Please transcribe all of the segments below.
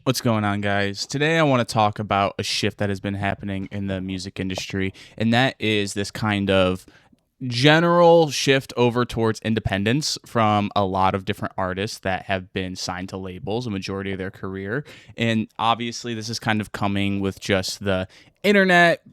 What's going on, guys? Today, I want to talk about a shift that has been happening in the music industry, and that is this kind of general shift over towards independence from a lot of different artists that have been signed to labels a majority of their career. And obviously, this is kind of coming with just the internet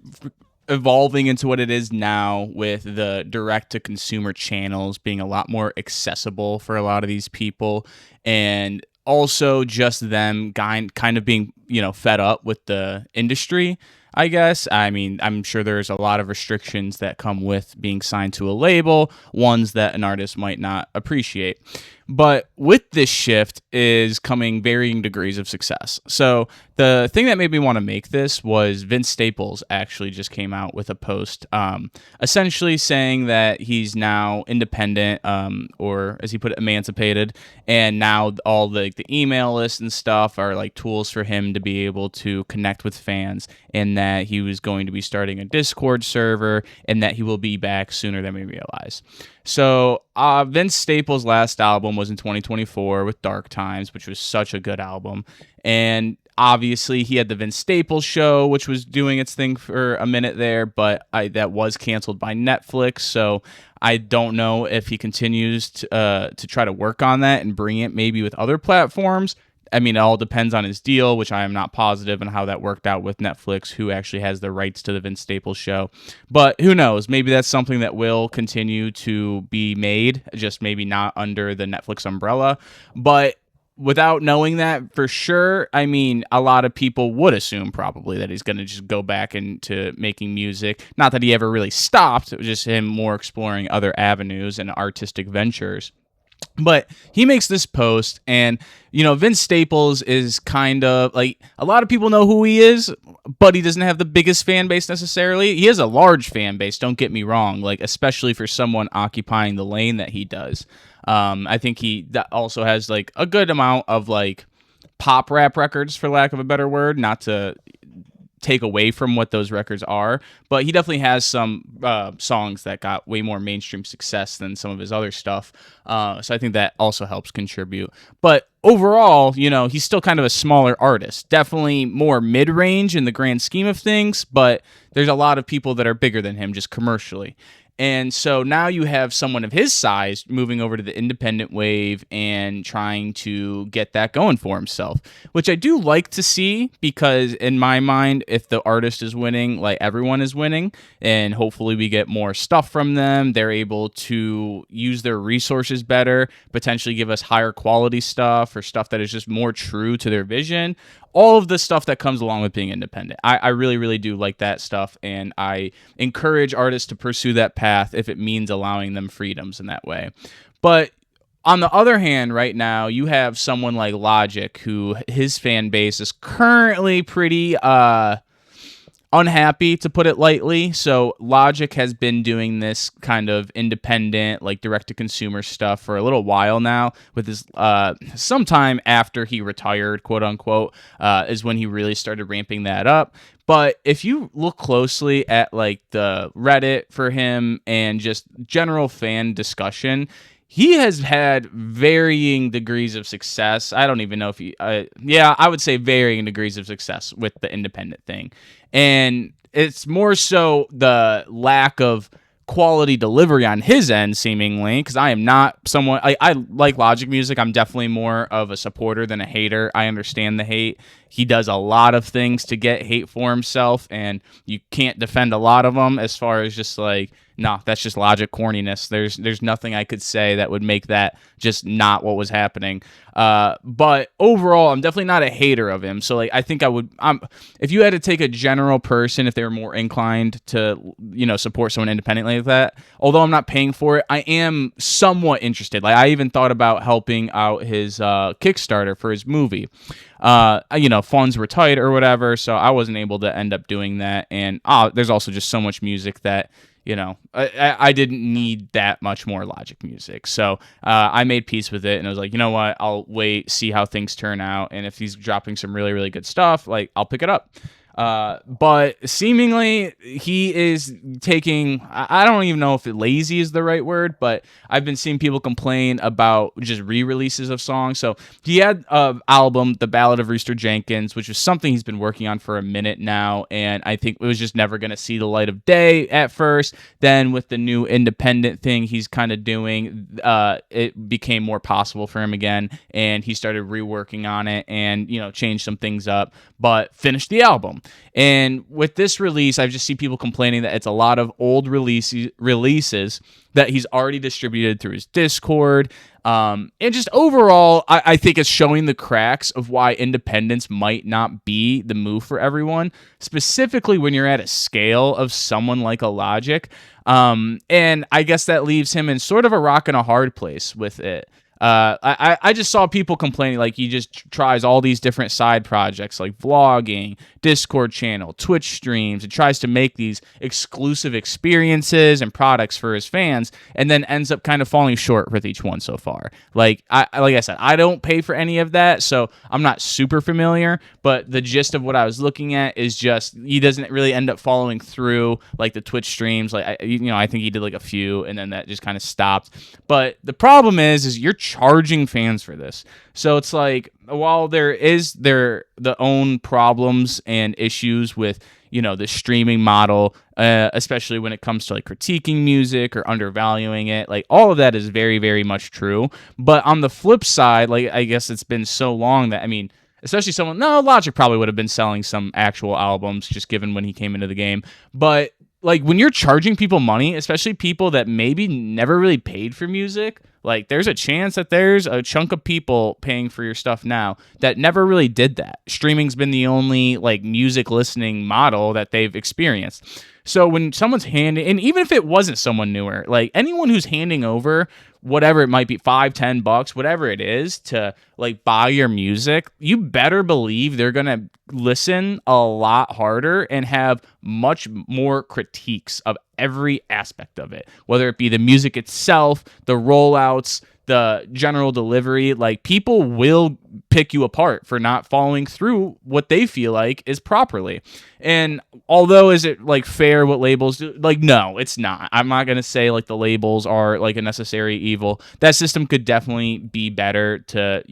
evolving into what it is now, with the direct to consumer channels being a lot more accessible for a lot of these people, and also just them kind of being, fed up with the industry. I guess. I mean, I'm sure there's a lot of restrictions that come with being signed to a label, ones that an artist might not appreciate. But with this shift is coming varying degrees of success. So the thing that made me want to make this was Vince Staples actually just came out with a post, essentially saying that he's now independent, or as he put it, emancipated, and now all the email lists and stuff are like tools for him to be able to connect with fans, and that he was going to be starting a Discord server, and that he will be back sooner than we realize. So Vince Staples' last album was in 2024 with Dark Times, which was such a good album. And obviously, he had the Vince Staples show, which was doing its thing for a minute there, but that was canceled by Netflix. So I don't know if he continues to try to work on that and bring it maybe with other platforms. I mean, it all depends on his deal, which I am not positive on how that worked out with Netflix, who actually has the rights to the Vince Staples show. But who knows? Maybe that's something that will continue to be made, just maybe not under the Netflix umbrella. But without knowing that for sure, I mean, a lot of people would assume probably that he's going to just go back into making music. Not that he ever really stopped, it was just him more exploring other avenues and artistic ventures. But he makes this post, and Vince Staples is kind of like, a lot of people know who he is, but he doesn't have the biggest fan base necessarily. He has a large fan base, don't get me wrong, like especially for someone occupying the lane that he does. I think he that also has like a good amount of like pop rap records, for lack of a better word, not to take away from what those records are, but he definitely has some songs that got way more mainstream success than some of his other stuff. So I think that also helps contribute. But overall, he's still kind of a smaller artist, definitely more mid-range in the grand scheme of things, but there's a lot of people that are bigger than him just commercially. And so now you have someone of his size moving over to the independent wave and trying to get that going for himself, which I do like to see, because in my mind, if the artist is winning, like, everyone is winning, and hopefully we get more stuff from them. They're able to use their resources better, potentially give us higher quality stuff, or stuff that is just more true to their vision. All of the stuff that comes along with being independent. I really, really do like that stuff, and I encourage artists to pursue that path if it means allowing them freedoms in that way. But on the other hand, right now, you have someone like Logic, who his fan base is currently pretty unhappy, to put it lightly. So Logic has been doing this kind of independent, like direct to consumer stuff for a little while now. With his sometime after he retired, quote unquote, is when he really started ramping that up. But if you look closely at like the Reddit for him and just general fan discussion, he has had varying degrees of success. I don't even know if he, yeah, I would say varying degrees of success with the independent thing. And it's more so the lack of quality delivery on his end, seemingly, because I am not someone, I like Logic music. I'm definitely more of a supporter than a hater. I understand the hate. He does a lot of things to get hate for himself, and you can't defend a lot of them, as far as just like, no, that's just Logic corniness. There's nothing I could say that would make that just not what was happening. But overall, I'm definitely not a hater of him. So like, I think I would, if you had to take a general person, if they were more inclined to, support someone independently like that, although I'm not paying for it, I am somewhat interested. Like, I even thought about helping out his Kickstarter for his movie. Funds were tight or whatever, so I wasn't able to end up doing that. And there's also just so much music that, I didn't need that much more Logic music. So I made peace with it, and I was like, you know what, I'll wait, see how things turn out, and if he's dropping some really, really good stuff, like, I'll pick it up. But seemingly he is taking, I don't even know if lazy is the right word, but I've been seeing people complain about just re-releases of songs. So he had an album, The Ballad of Rooster Jenkins, which is something he's been working on for a minute now, and I think it was just never going to see the light of day at first. Then with the new independent thing he's kind of doing, it became more possible for him again, and he started reworking on it and, changed some things up, but finished the album. And with this release, I've just seen people complaining that it's a lot of old releases that he's already distributed through his Discord. And just overall, I think it's showing the cracks of why independence might not be the move for everyone, specifically when you're at a scale of someone like a Logic. And I guess that leaves him in sort of a rock and a hard place with it. I just saw people complaining like he just tries all these different side projects like vlogging, Discord channel, Twitch streams, and tries to make these exclusive experiences and products for his fans, and then ends up kind of falling short with each one so far. Like I said, I don't pay for any of that, so I'm not super familiar, but the gist of what I was looking at is just he doesn't really end up following through like the Twitch streams. Like I think he did like a few, and then that just kind of stopped. But the problem is you're charging fans for this. So it's like, while there is the own problems and issues with, the streaming model, especially when it comes to like critiquing music or undervaluing it, like all of that is very, very much true. But on the flip side, like I guess it's been so long that, especially Logic probably would have been selling some actual albums just given when he came into the game. But like when you're charging people money, especially people that maybe never really paid for music, like there's a chance that there's a chunk of people paying for your stuff now that never really did that. Streaming's been the only like music listening model that they've experienced. So when someone's handing, and even if it wasn't someone newer, like anyone who's handing over whatever it might be, $5-10, whatever it is, to like buy your music, you better believe they're gonna listen a lot harder and have much more critiques of every aspect of it, whether it be the music itself, the rollouts, the general delivery. Like people will pick you apart for not following through what they feel like is properly. And although is it like fair what labels do? Like, no, it's not. I'm not gonna say like the labels are like a necessary evil. That system could definitely be better to,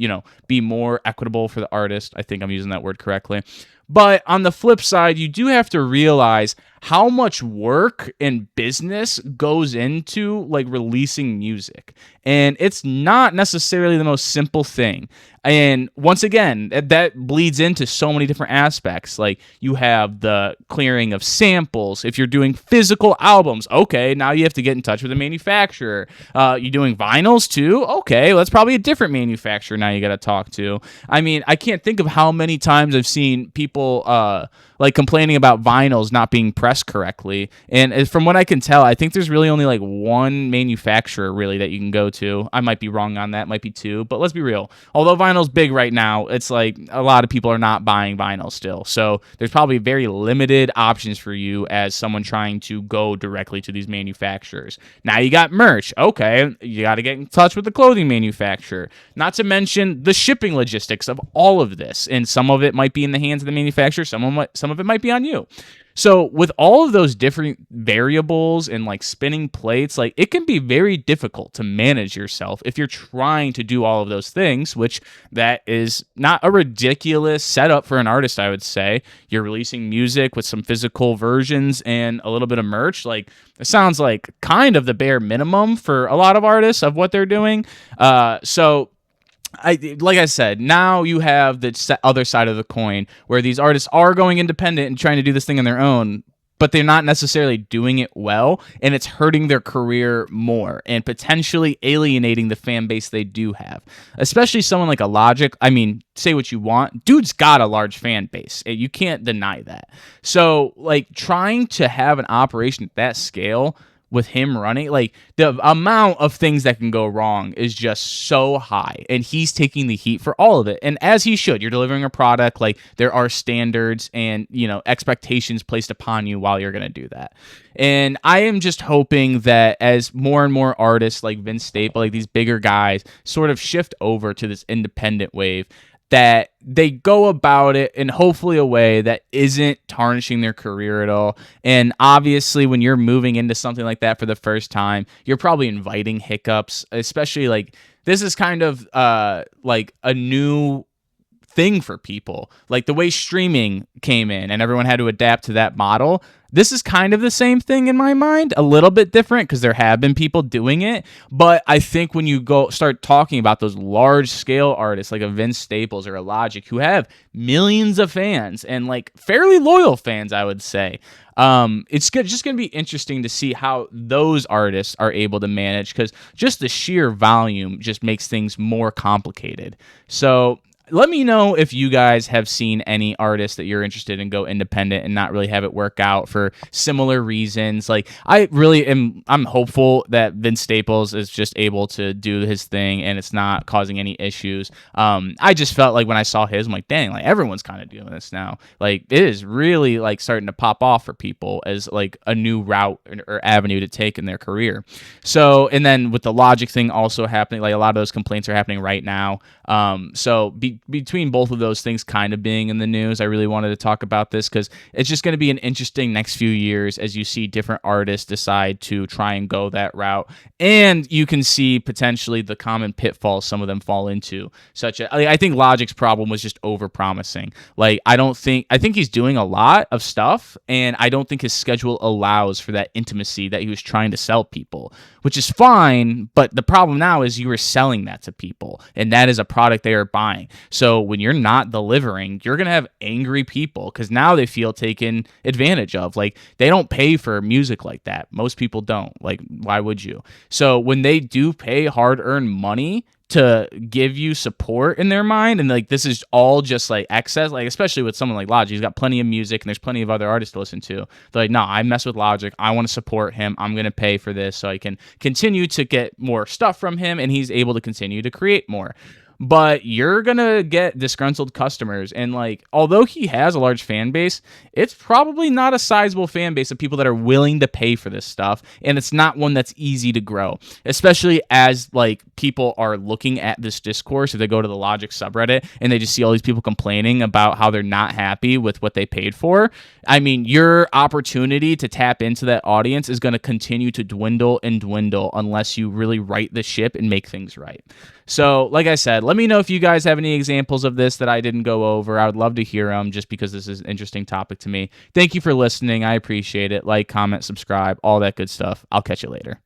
be more equitable for the artist. I think I'm using that word correctly. But on the flip side, you do have to realize how much work and business goes into like releasing music. And it's not necessarily the most simple thing. And once again, that bleeds into so many different aspects. Like you have the clearing of samples. If you're doing physical albums, okay, now you have to get in touch with a manufacturer. You're doing vinyls too? Okay, well, that's probably a different manufacturer now you got to talk to. I can't think of how many times I've seen people like complaining about vinyls not being pressed correctly. And from what I can tell, I think there's really only like one manufacturer really that you can go to. I might be wrong on that, might be two, but let's be real. Although vinyl's big right now, it's like a lot of people are not buying vinyl still. So there's probably very limited options for you as someone trying to go directly to these manufacturers. Now you got merch. Okay, you got to get in touch with the clothing manufacturer. Not to mention the shipping logistics of all of this. And some of it might be in the hands of the manufacturer, some of it might be on you. So with all of those different variables and like spinning plates, like it can be very difficult to manage yourself if you're trying to do all of those things, which that is not a ridiculous setup for an artist, I would say. You're releasing music with some physical versions and a little bit of merch. Like it sounds like kind of the bare minimum for a lot of artists of what they're doing. Like I said, now you have the other side of the coin where these artists are going independent and trying to do this thing on their own, but they're not necessarily doing it well, and it's hurting their career more and potentially alienating the fan base they do have. Especially someone like a Logic. Say what you want. Dude's got a large fan base. You can't deny that. So, like, trying to have an operation at that scale with him running, like the amount of things that can go wrong is just so high, and he's taking the heat for all of it. And as he should, you're delivering a product, like there are standards and expectations placed upon you while you're going to do that. And I am just hoping that as more and more artists like Vince Staples, like these bigger guys, sort of shift over to this independent wave, that they go about it in hopefully a way that isn't tarnishing their career at all. And obviously, when you're moving into something like that for the first time, you're probably inviting hiccups, especially like this is kind of like a new thing for people. Like the way streaming came in and everyone had to adapt to that model. This is kind of the same thing in my mind, a little bit different because there have been people doing it. But I think when you go start talking about those large scale artists like a Vince Staples or a Logic who have millions of fans and like fairly loyal fans, I would say, it's just going to be interesting to see how those artists are able to manage because just the sheer volume just makes things more complicated. So let me know if you guys have seen any artists that you're interested in go independent and not really have it work out for similar reasons. Like I really I'm hopeful that Vince Staples is just able to do his thing and it's not causing any issues. I just felt like when I saw his, I'm like, dang, like everyone's kind of doing this now. Like it is really like starting to pop off for people as like a new route or avenue to take in their career. So, and then with the Logic thing also happening, like a lot of those complaints are happening right now. So between both of those things kind of being in the news, I really wanted to talk about this because it's just going to be an interesting next few years as you see different artists decide to try and go that route. And you can see potentially the common pitfalls some of them fall into, such as I think Logic's problem was just over promising. Like, I think he's doing a lot of stuff, and I don't think his schedule allows for that intimacy that he was trying to sell people, which is fine. But the problem now is you are selling that to people, and that is a product they are buying. So when you're not delivering, you're going to have angry people because now they feel taken advantage of. Like, they don't pay for music like that. Most people don't. Like, why would you? So when they do pay hard-earned money to give you support in their mind, and like this is all just like excess, like especially with someone like Logic, he's got plenty of music and there's plenty of other artists to listen to. They're like, no, I mess with Logic, I want to support him, I'm gonna pay for this so I can continue to get more stuff from him and he's able to continue to create more. But you're gonna get disgruntled customers, and like although he has a large fan base, it's probably not a sizable fan base of people that are willing to pay for this stuff, and it's not one that's easy to grow, especially as like people are looking at this discourse. If they go to the Logic subreddit and they just see all these people complaining about how they're not happy with what they paid for, I mean, your opportunity to tap into that audience is going to continue to dwindle and dwindle unless you really right the ship and make things right. So, like I said, let me know if you guys have any examples of this that I didn't go over. I would love to hear them just because this is an interesting topic to me. Thank you for listening. I appreciate it. Like, comment, subscribe, all that good stuff. I'll catch you later.